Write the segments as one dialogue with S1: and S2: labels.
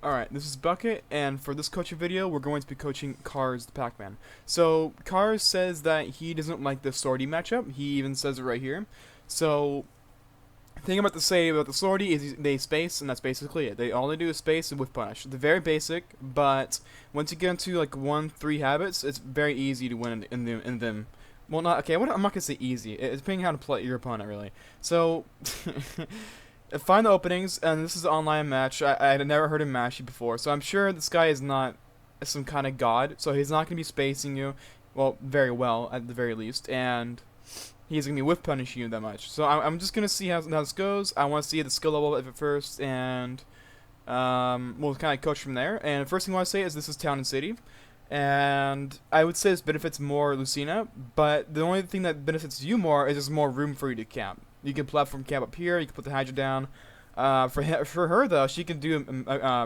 S1: Alright, this is Bucket, and for this coaching video, we're going to be coaching Cars the Pac-Man. So, Cars says that he doesn't like the Swordy matchup. He even says it right here. So, the thing I'm about to say about the Swordy is they space, and that's basically it. All they do is space and whiff punish. They're very basic, but once you get into like 1-3 habits, it's very easy to win in them. Well, not okay. I'm not gonna say easy. It's depending on how to play your opponent, really. So, find the openings, and this is an online match. I had never heard him mash you before, so I'm sure this guy is not some kind of god. So he's not gonna be spacing you, well, very well at the very least, and he's gonna be whiff punishing you that much. So I'm just gonna see how this goes. I want to see the skill level of it first, and we'll kind of coach from there. And the first thing I want to say is this is Town and City. And I would say this benefits more Lucina, but the only thing that benefits you more is there's more room for you to camp. You can platform camp up here, you can put the Hydra down. For her, though, she can do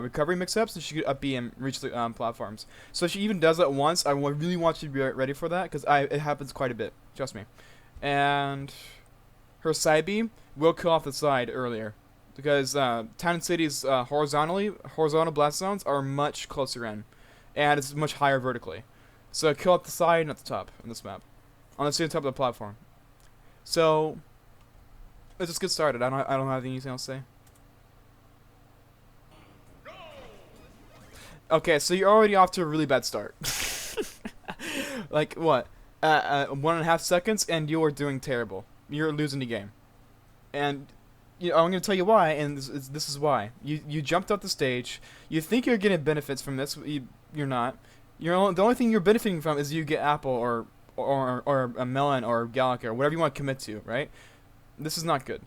S1: recovery mix-ups, and she could up B and reach the platforms. So if she even does that once, I really want you to be ready for that, because it happens quite a bit, trust me. And her side B will kill off the side earlier, because Town and City's horizontal blast zones are much closer in. And it's much higher vertically. So kill at the side, not the top on this map. On the same top of the platform. So let's just get started. I don't have anything else to say. Okay, so you're already off to a really bad start. Like what? 1.5 seconds and you are doing terrible. You're losing the game. And I'm going to tell you why, and this is why. You jumped off the stage. You think you're getting benefits from this. You're not. The only thing you're benefiting from is you get apple or a melon or Gallica or whatever you want to commit to, right? This is not good.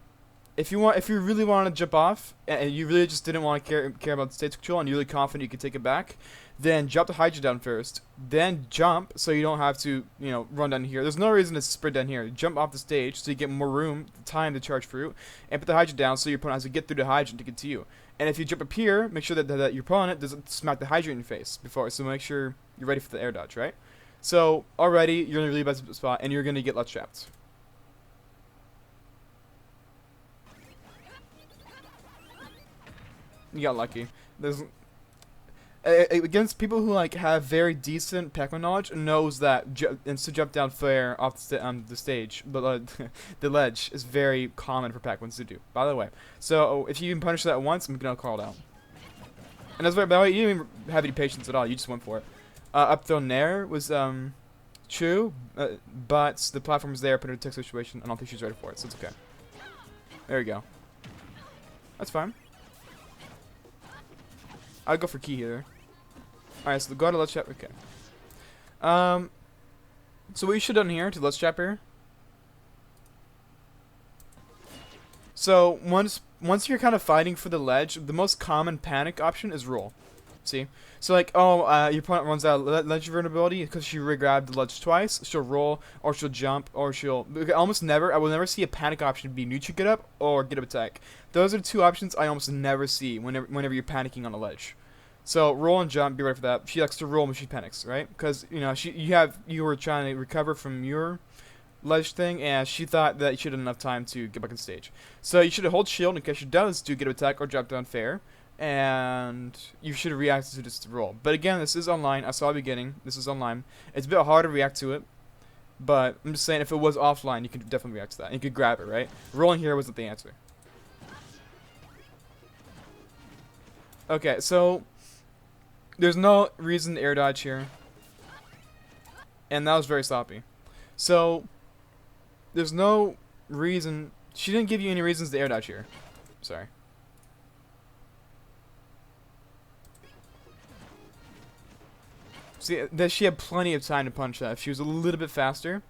S1: If you really want to jump off and you really just didn't want to care about the stage control and you're really confident you can take it back, then drop the Hydra down first. Then jump so you don't have to run down here. There's no reason to sprint down here. Jump off the stage so you get more room, time to charge fruit, and put the Hydra down so your opponent has to get through the Hydra to get to you. And if you jump up here, make sure that your opponent doesn't smack the Hydra in your face before. So make sure you're ready for the air dodge, right? So already you're in a really bad spot and you're gonna get left trapped. You got lucky. There's against people who have very decent Pac-Man knowledge knows that to jump down fair off the stage, the ledge is very common for Pac-Mans to do. By the way, so if you even punish that once, I'm gonna call it out. And that's by the way, you didn't even have any patience at all. You just went for it. Up throw nair was true, but the platform was there, put her in a tick situation. I don't think she's ready for it, so it's okay. There you go. That's fine. I'd go for key here. Alright, so go to let's trap. Okay. So what you should have done here to let's trap here. So once you're kind of fighting for the ledge, the most common panic option is roll. See? So your opponent runs out of ledge vulnerability because she re-grabbed the ledge twice. She'll roll, or she'll jump, or she'll almost never. I will never see a panic option be neutral get up or get up attack. Those are the two options I almost never see whenever you're panicking on a ledge. So roll and jump, be ready for that. She likes to roll when she panics, right? Because you were trying to recover from your ledge thing, and she thought that you should have enough time to get back on stage. So you should hold shield in case she does do get an attack or drop down fair, and you should react to this roll. But again, this is online. I saw the beginning. This is online. It's a bit hard to react to it, but I'm just saying if it was offline, you could definitely react to that. And you could grab it, right? Rolling here wasn't the answer. Okay, so there's no reason to air dodge here, and that was very sloppy. So there's no reason. She didn't give you any reasons to air dodge here. Sorry. See, she had plenty of time to punch that if she was a little bit faster.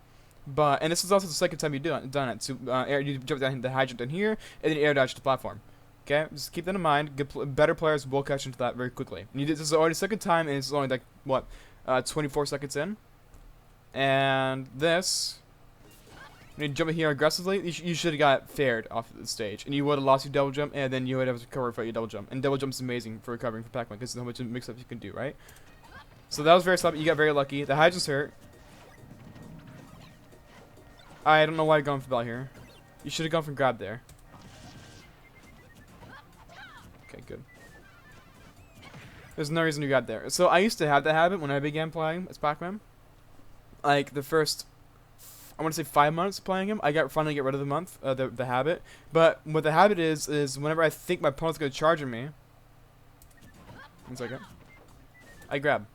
S1: And this is also the second time you've done it. So you jump down the high jump down here, and then air dodge the platform. Okay, just keep that in mind. Better players will catch into that very quickly. This is already the second time, and it's only 24 seconds in. And this, when you jump in here aggressively, you should have got faired off the stage, and you would have lost your double jump, and then you would have recovered for your double jump. And double jump is amazing for recovering for Pac-Man because there's how much mix-ups you can do, right? So that was very sloppy. You got very lucky. The Hydra's hurt. I don't know why you're going for bell here. You should have gone for grab there. Okay, good. There's no reason you got there. So I used to have that habit when I began playing as Pac-Man. Like the first, I want to say 5 months playing him, I got finally get rid of the habit. But what the habit is whenever I think my opponent's gonna charge at me, 1 second, I grab.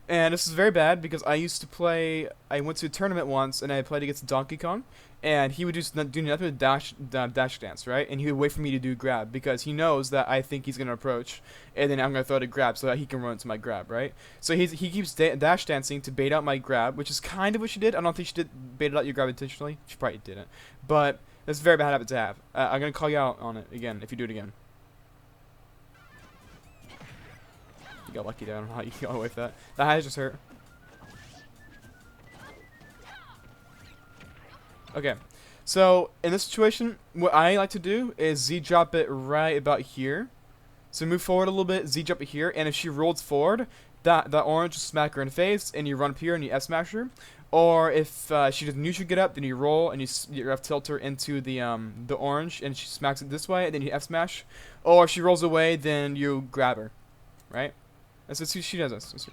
S1: And this is very bad because I used to play. I went to a tournament once and I played against Donkey Kong, and he would just do nothing but dash dance, right? And he would wait for me to do grab because he knows that I think he's gonna approach, and then I'm gonna throw the grab so that he can run into my grab, right? So he keeps dash dancing to bait out my grab, which is kind of what she did. I don't think she did bait out your grab intentionally. She probably didn't, but that's a very bad habit to have. I'm gonna call you out on it again if you do it again. You got lucky there. I don't know how you got away with that. That has just hurt. Okay. So, in this situation, what I like to do is Z-drop it right about here. So move forward a little bit, Z-drop it here, and if she rolls forward, that orange will smack her in the face, and you run up here and you S-smash her. Or if she does neutral get up, then you roll and you F tilt her into the orange, and she smacks it this way, and then you F-smash. Or if she rolls away, then you grab her, right? Let's see she does this.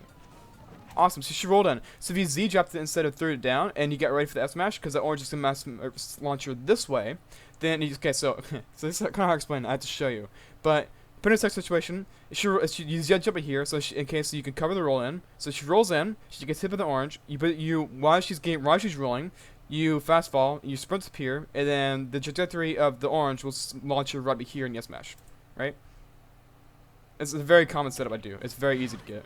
S1: Awesome, so she rolled in. So if you Z-dropped it instead of threw it down, and you get ready for the S-smash, because the orange is going to launch her this way, then you okay, so this is kind of hard to explain. I have to show you. But put in a situation, you Z-jump it here, so in case you can cover the roll in. So she rolls in, she gets hit by the orange. While she's rolling, you fast fall, you sprint up here, and then the trajectory of the orange will launch her right here in the S-smash, right? It's a very common setup I do. It's very easy to get.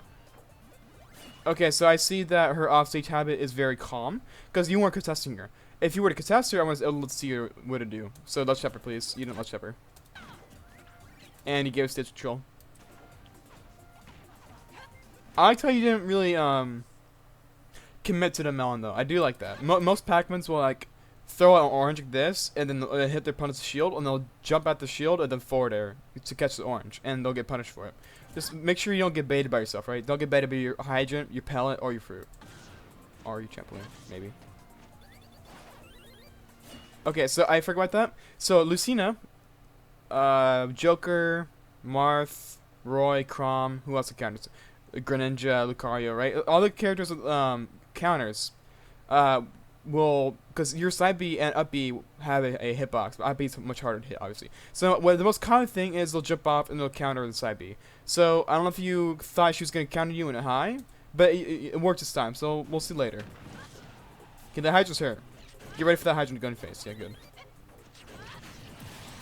S1: Okay, so I see that her offstage habit is very calm, because you weren't contesting her. If you were to contest her, let's see what to do. So let's shep her, please. You didn't let's shep her. And you gave stage control. I like how you didn't really commit to the melon though. I do like that. Most Pac-Mans will like throw out an orange like this, and then they'll hit their opponent's shield, and they'll jump at the shield and then forward air to catch the orange, and they'll get punished for it. Just make sure you don't get baited by yourself, right? Don't get baited by your hydrant, your pellet, or your fruit. Or your trampoline, maybe. Okay, so I forgot about that. So Lucina, Joker, Marth, Roy, Crom, who else counters? Greninja, Lucario, right? All the characters with counters will, because your side B and up B have a hitbox, but up B is much harder to hit, obviously. So the most common thing is they'll jump off and they'll counter the side B. So I don't know if you thought she was going to counter you in a high, but it worked this time, so we'll see later. Okay, the Hydra's here. Get ready for that Hydra to go in your face. Yeah, good.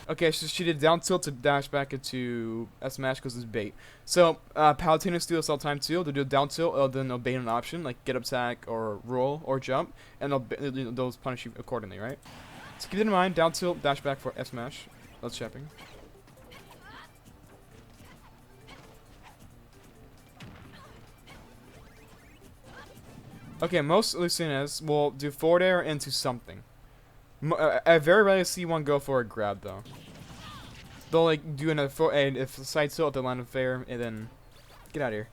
S1: Okay, so she did down tilt to dash back into S-smash because it's bait. So Palutinas do this all the time too. They'll do a down tilt, then they'll bait an option like get up attack or roll or jump, and they'll punish you accordingly, right? So keep it in mind. Down tilt, dash back for S-smash. Let's shipping. Okay, most Lucinas will do forward air into something. I very rarely see one go for a grab though. They'll like do another and if the side tilt, they'll land a fair, and then get out of here.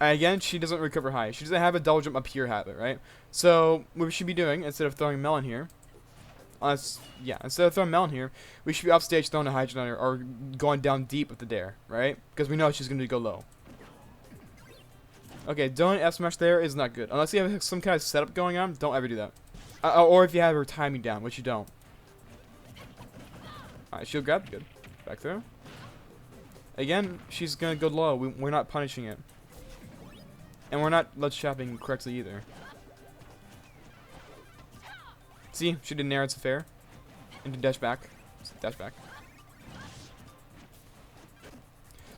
S1: Again, she doesn't recover high. She doesn't have a double jump up here habit, right? So what we should be doing instead of throwing melon here, instead of throwing melon here, we should be offstage throwing a hydrogen on her or going down deep with the dare, right? Because we know she's gonna go low. Okay, doing F smash there is not good. Unless you have some kind of setup going on, don't ever do that. Or if you have her timing down, which you don't. Alright, shield grab, good. Back through. Again, she's gonna go low. We're not punishing it. And we're not let's shopping correctly either. See, she did nair, it's fair. And dash back. Dash back.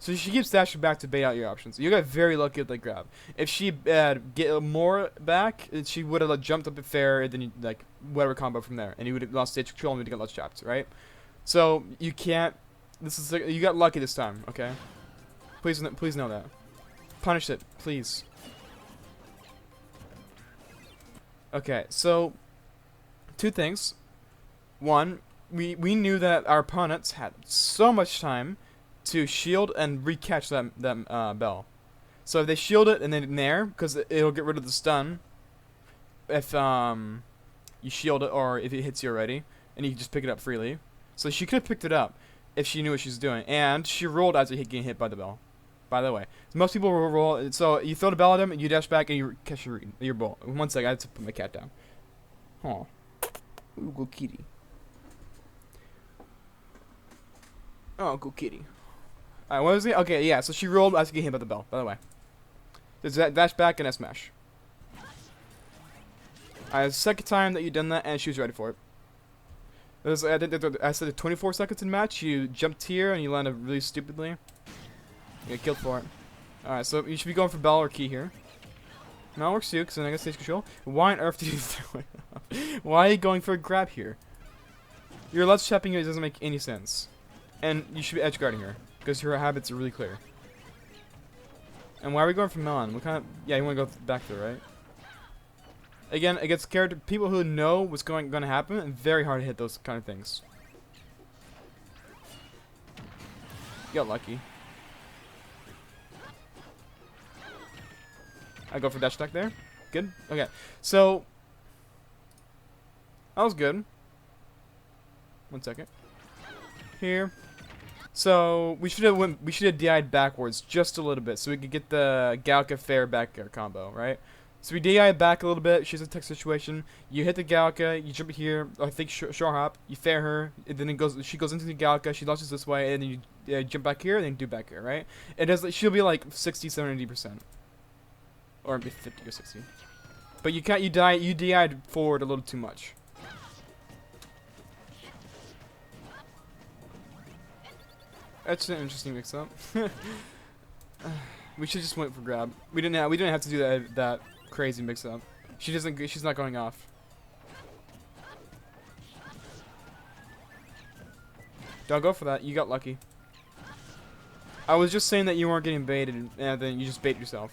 S1: So she keeps dashing back to bait out your options. You got very lucky with that grab. If she get more back, she would have jumped up at fair, and then you, like whatever combo from there, and you would have lost stage control and would have got less chopped, right? So you can't. This is you got lucky this time, okay? Please know that. Punish it, please. Okay, so 2 things. One, we knew that our opponents had so much time to shield and recatch that bell. So if they shield it and then nair, because it'll get rid of the stun if you shield it or if it hits you already, and you can just pick it up freely. So she could have picked it up, if she knew what she was doing. And she rolled as getting hit by the bell. By the way, most people will roll. So you throw the bell at him, and you dash back, and you catch your ball. 1 second, I have to put my cat down. Oh, ooh, go kitty. Oh, go kitty. Alright, what was it? Okay, yeah. So she rolled as getting hit by the bell. By the way, there's that dash back and a smash. Alright, second time that you've done that, and she was ready for it. I said 24 seconds in match. You jumped here and you landed really stupidly. You get killed for it. Alright, so you should be going for bell or key here. No, it works too, because then I got stage control. Why on earth did you throw it up? Why are you going for a grab here? Your left stepping it doesn't make any sense. And you should be edge guarding her, because her habits are really clear. And why are we going for melon? What kind of... Yeah, you want to go back there, right? Again, against people who know what's going to happen, and very hard to hit those kind of things. You got lucky. I go for dash attack there. Good. Okay. So that was good. 1 second. Here. So we should have DI'd backwards just a little bit so we could get the Galka fair back air combo, right? So we DI back a little bit. She's in a tech situation. You hit the Galka. You jump here. I think short hop. You fair her. And then it goes. She goes into the Galka. She launches this way, and then you jump back here, and then do back here, right? It does. She'll be like 60, 70%, or maybe 50 or 60. But you can't. You DI'd forward a little too much. That's an interesting mix-up. We should just went for grab. We didn't have to do that crazy mix-up. She's not going off. Don't go for that. You got lucky. I was just saying that you weren't getting baited, and then you just bait yourself.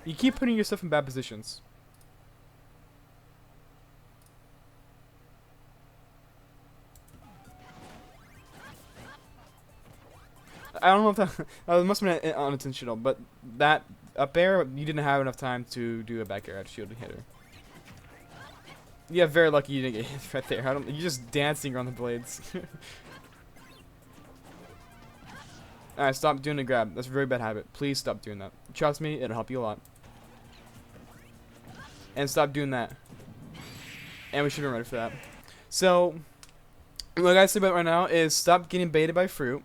S1: You keep putting yourself in bad positions. I don't know if that must have been unintentional, but that up air, you didn't have enough time to do a back air at shield and hit her. Yeah, very lucky you didn't get hit right there. You're just dancing around the blades. Alright, stop doing the grab. That's a very bad habit. Please stop doing that. Trust me, it'll help you a lot. And stop doing that. And we should be ready for that. So, what I gotta say about it right now is stop getting baited by fruit.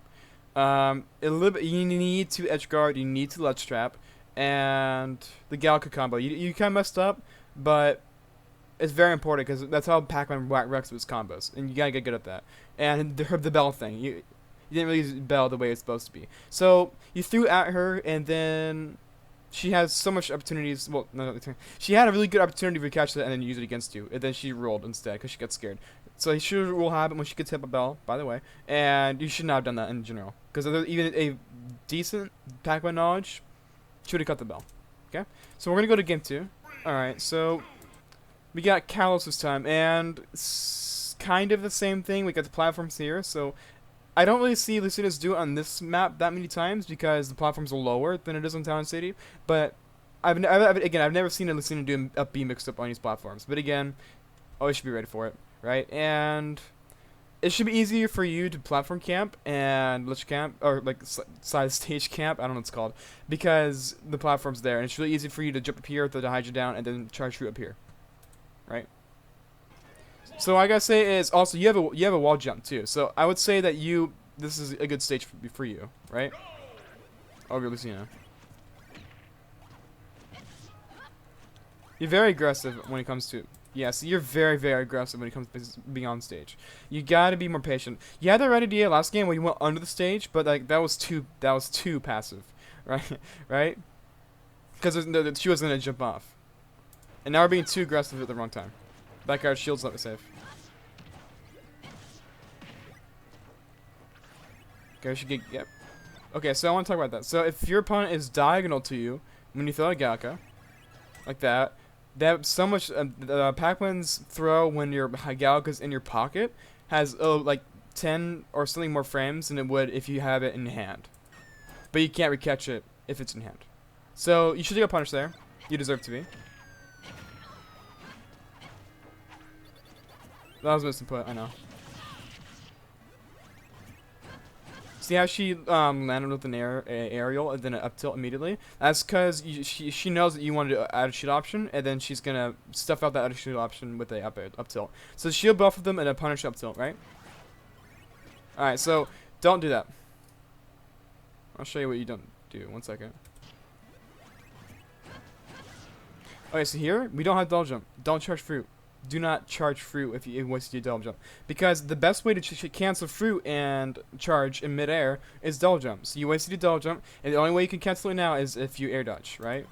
S1: A little bit, you need to edge guard, you need to ledge trap, and the Galka combo. You kind of messed up, but it's very important because that's how Pac-Man wrecks with his combos, and you gotta get good at that. And the bell thing, you didn't really use bell the way it's supposed to be. So you threw at her, and then she has so much opportunities. Well, no, she had a really good opportunity to catch that and then use it against you, and then she rolled instead because she got scared. So she will happen when she gets hit by bell, by the way, and you should not have done that in general. Because even a decent Pac-Man knowledge should have cut the bell. Okay? So we're going to go to game 2. Alright, so we got Kalos this time, and it's kind of the same thing. We got the platforms here, so I don't really see Lucinas do it on this map that many times because the platforms are lower than it is on Town City. But I've never seen a Lucina do a B mixed up on these platforms. But again, always should be ready for it. Right, and it should be easier for you to platform camp and lich camp, or like side stage camp, I don't know what it's called, because the platform's there, and it's really easy for you to jump up here, throw the Hydra down, and then try to shoot up here, right? So what I gotta say is also you have a wall jump too, so I would say that this is a good stage for you, right? Over Lucina. You're very aggressive when it comes to. Yeah, so you're very, very aggressive when it comes to being on stage. You gotta be more patient. You had the right idea last game where you went under the stage, but like that was too passive, right? Right? Because she was gonna jump off, and now we're being too aggressive at the wrong time. Back guard shield's not safe. Okay, we should get yep. Okay, so I want to talk about that. So if your opponent is diagonal to you when you throw a Galka, like that. That so much Pac-Man's throw when your Galka's in your pocket has like 10 or something more frames than it would if you have it in hand. But you can't recatch it if it's in hand. So you should get a punish there. You deserve to be. That was misinput, I know. See how she landed with an aerial and then an up tilt immediately? That's because she knows that you want to do an attitude option, and then she's going to stuff out that attitude option with a up tilt. So shield both of them and a punish up tilt, right? Alright, so don't do that. I'll show you what you don't do. 1 second. Okay, so here, we don't have double jump. Don't charge fruit. Do not charge fruit if you waste your double jump. Because the best way to cancel fruit and charge in midair is double jump. So you wasted your double jump, and the only way you can cancel it now is if you air dodge, right?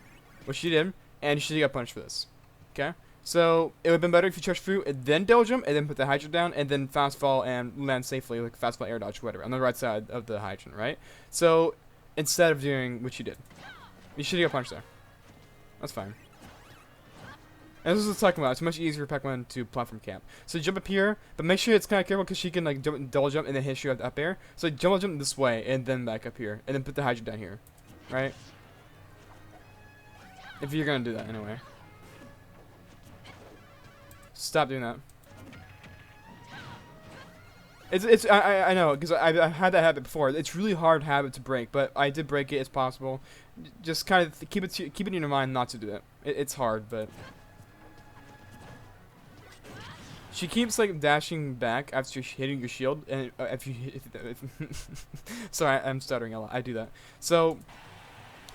S1: Which you did, and you should get punished for this. Okay? So it would have been better if you charge fruit and then double jump, and then put the hydrant down, and then fast fall and land safely, like fast fall, air dodge, whatever, on the right side of the hydrant, right? So instead of doing what you did, you should get punished there. That's fine. And this is what I'm talking about. It's much easier for Pac-Man to platform camp. So jump up here, but make sure it's kind of careful because she can like double jump and then hit you at the up air. So double jump this way and then back up here, and then put the hydrant down here, right? If you're gonna do that anyway. Stop doing that. I know because I've had that habit before. It's really hard habit to break, but I did break it. It's possible. Just kind of keep it in your mind not to do it. It's hard, but. She keeps like dashing back after hitting your shield, and if you sorry, I'm stuttering a lot. I do that. So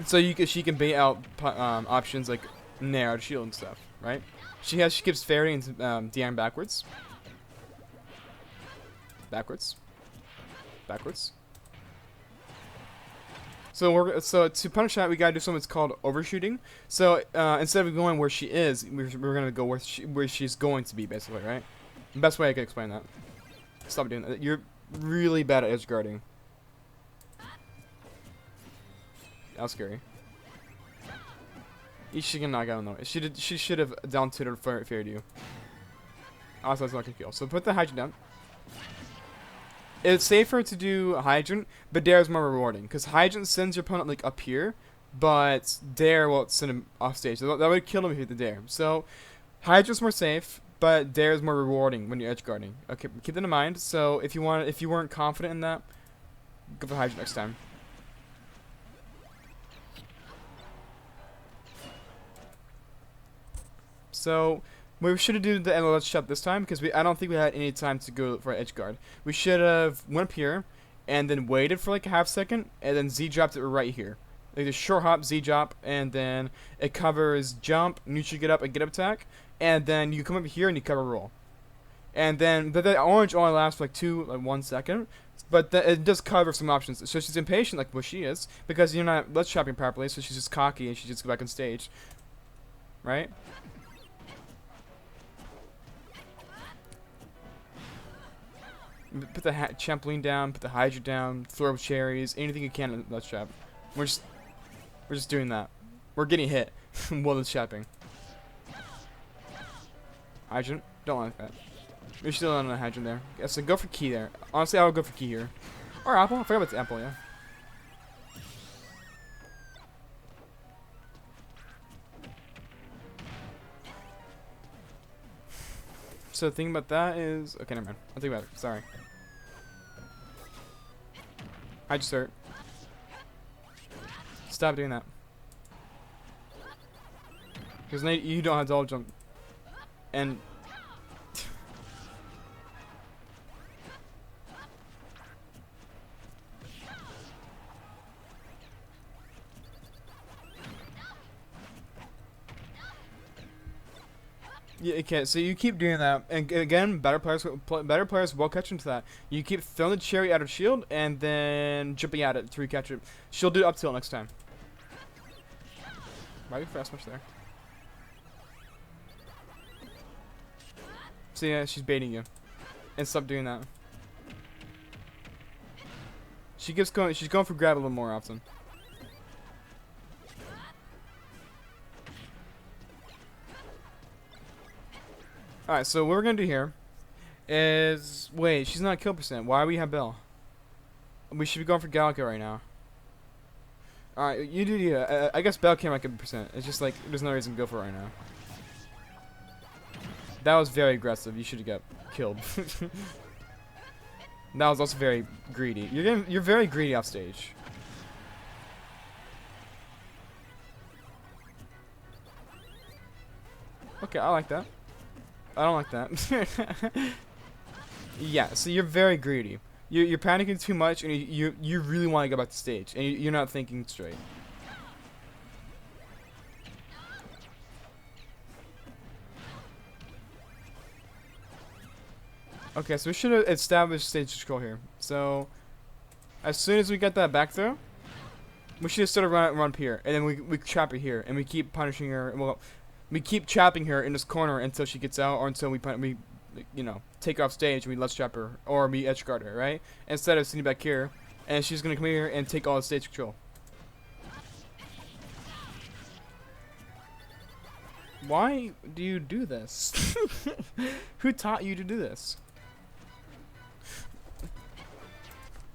S1: she can bait out options like narrowed shield and stuff, right? She keeps fairy and DIing backwards, backwards. So to punish that, we gotta do something that's called overshooting. So instead of going where she is, we're gonna go where she's going to be, basically, right? The best way I can explain that. Stop doing that. You're really bad at edge guarding. That was scary. She can knock out no. She should have down tilted or feared you. Also, that's not gonna kill. So put the hydrant down. It's safer to do hydrant, but dare is more rewarding because hydrant sends your opponent like up here, but dare will send him off stage. So that would kill him if you hit the dare. So hydrant's more safe, but dare is more rewarding when you're edge guarding. Okay, keep that in mind. So if you weren't confident in that, go for hydrant next time. So we should have done the LLS shot this time because I don't think we had any time to go for edge guard. We should have went up here and then waited for like a half second and then Z dropped it right here. Like a short hop, Z drop, and then it covers jump, neutral get up, and get up attack, and then you come up here and you cover roll. And then but the orange only lasts for like 1 second, but it does cover some options. So she's impatient like what she is because you're not let's shopping properly, so she's just cocky and she just go back on stage, right? Put the trampoline down, put the hydra down, throw cherries, anything you can in Let's Trap. We're just doing that. We're getting hit while it's trapping. Hydrant? Don't like that. We're still on a hydrant there. Yeah, so go for key there. Honestly, I would go for key here. Or apple. I forgot about the apple, yeah. So the thing about that is... Okay, never mind. I'll think about it. Sorry. I just hurt. Stop doing that. Because you don't have double jump. And... Yeah, okay, so you keep doing that, and again, better players will catch into that. You keep throwing the cherry out of shield, and then jumping at it to recatch it. She'll do up tilt next time. Why are you fast much there? So yeah, she's baiting you, and stop doing that. She's going for grab a little more often. Alright, so what we're going to do here is... Wait, she's not kill percent. Why do we have Bell? We should be going for Gallica right now. Alright, you do you. I guess Bell can't make a percent. It's just like, there's no reason to go for it right now. That was very aggressive. You should have got killed. That was also very greedy. You're very greedy off stage. Okay, I like that. I don't like that. Yeah, so you're very greedy. You're panicking too much, and you really want to go back to stage, and you're not thinking straight. Okay, so we should have established stage control here. So, as soon as we get that back throw, we should have started run up here, and then we trap her here, and we keep punishing her. Well, we keep trapping her in this corner until she gets out, or until we you know, take her off stage and we let's trap her, or we edge guard her, right? Instead of sitting back here, and she's gonna come here and take all the stage control. Why do you do this? Who taught you to do this?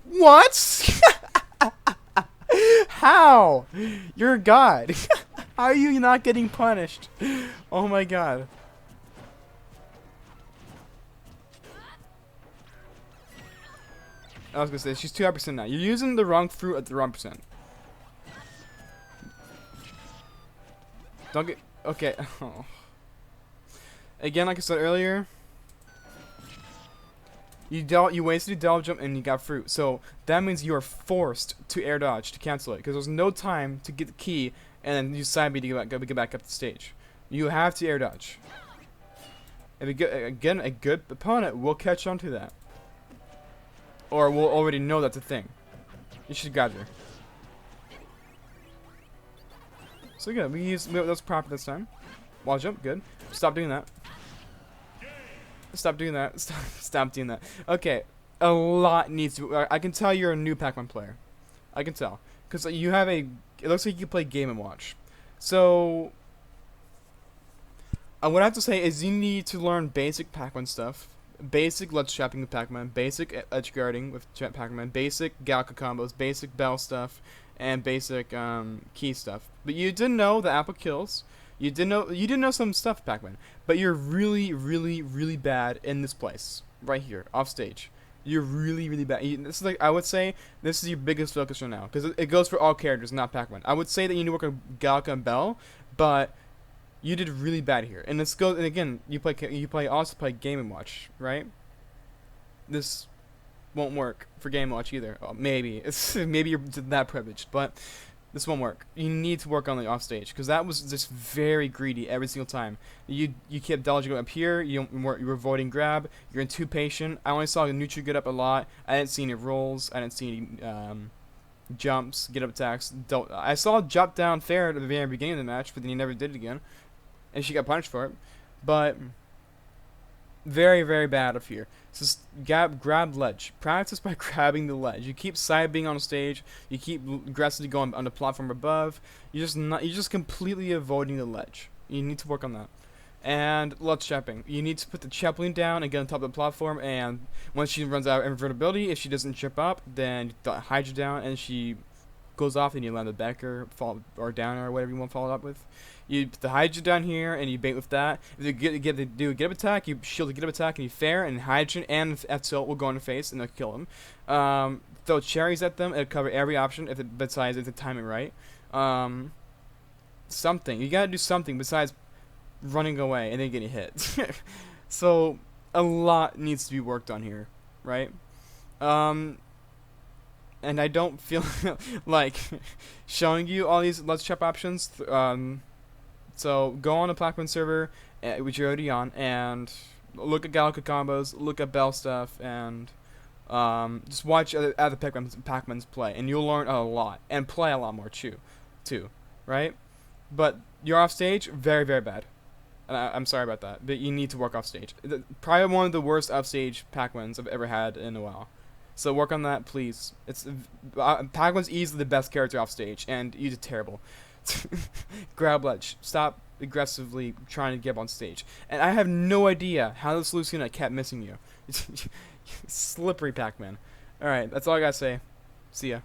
S1: What? How? You're a god. How are you not getting punished? Oh my god. I was gonna say, she's 200% now. You're using the wrong fruit at the wrong percent. Don't get... Okay. Oh. Again, like I said earlier, you wasted a double jump and you got fruit. So that means you are forced to air dodge to cancel it, because there's no time to get the key and then use side B to get back up the stage. You have to air dodge. And again, a good opponent will catch on to that, or will already know that's a thing. You should grab her. So good. That's proper this time. Wall jump, good. Stop doing that. Stop doing that. Stop doing that. Okay, a lot needs to. I can tell you're a new Pac-Man player. I can tell, because you have a. It looks like you can play Game and Watch. So, what I have to say is you need to learn basic Pac-Man stuff, basic ledge trapping with Pac-Man, basic edge guarding with Pac-Man, basic Galka combos, basic bell stuff, and basic key stuff. But you didn't know the apple kills. You didn't know some stuff, Pac-Man. But you're really, really, really bad in this place right here, off stage. You're really, really bad. This is like, I would say this is your biggest focus right now, because it goes for all characters, not Pac-Man. I would say that you need to work on Galka and Bell, but you did really bad here. And this goes, and again, you also play Game and Watch, right? This won't work for Game and Watch either. Oh, maybe maybe you're that privileged, but this won't work. You need to work on the offstage, because that was just very greedy every single time. You kept dodging up here. You were avoiding grab. You're too patient. I only saw the neutral get up a lot. I didn't see any rolls. I didn't see any jumps, get up attacks. I saw jump down fair at the very beginning of the match, but then he never did it again, and she got punished for it. But very, very bad up here. So grab ledge. Practice by grabbing the ledge. You keep side being on stage. You keep aggressively going on the platform above. You're just completely avoiding the ledge. You need to work on that. And ledge trapping. You need to put the trampoline down and get on top of the platform. And once she runs out of invertibility, if she doesn't trip up, then you hide her down, and she goes off, and you land the backer, fall or down, or whatever you want to follow up with. You put the hydrogen down here, and you bait with that. If you do a get up attack, you shield the get up attack, and you fair, and hydrogen and F-tilt will go in the face, and they'll kill them. Throw cherries at them, it'll cover every option, besides if the timing right. Something. You gotta do something besides running away and then getting hit. So, a lot needs to be worked on here, right? And I don't feel like showing you all these let's trap options. So go on the Pac-Man server, which you're already on, and look at Galka combos, look at Bell stuff, and just watch other Pac-Mans play, and you'll learn a lot, and play a lot more too, right? But you're off stage, very, very bad. And I'm sorry about that, but you need to work off stage. Probably one of the worst off stage Pac-Mans I've ever had in a while. So work on that, please. It's Pac-Man's easily the best character off stage, and you did terrible. Grab ledge. Stop aggressively trying to get up on stage. And I have no idea how this Lucina kept missing you. Slippery Pac-Man. Alright, that's all I gotta say. See ya.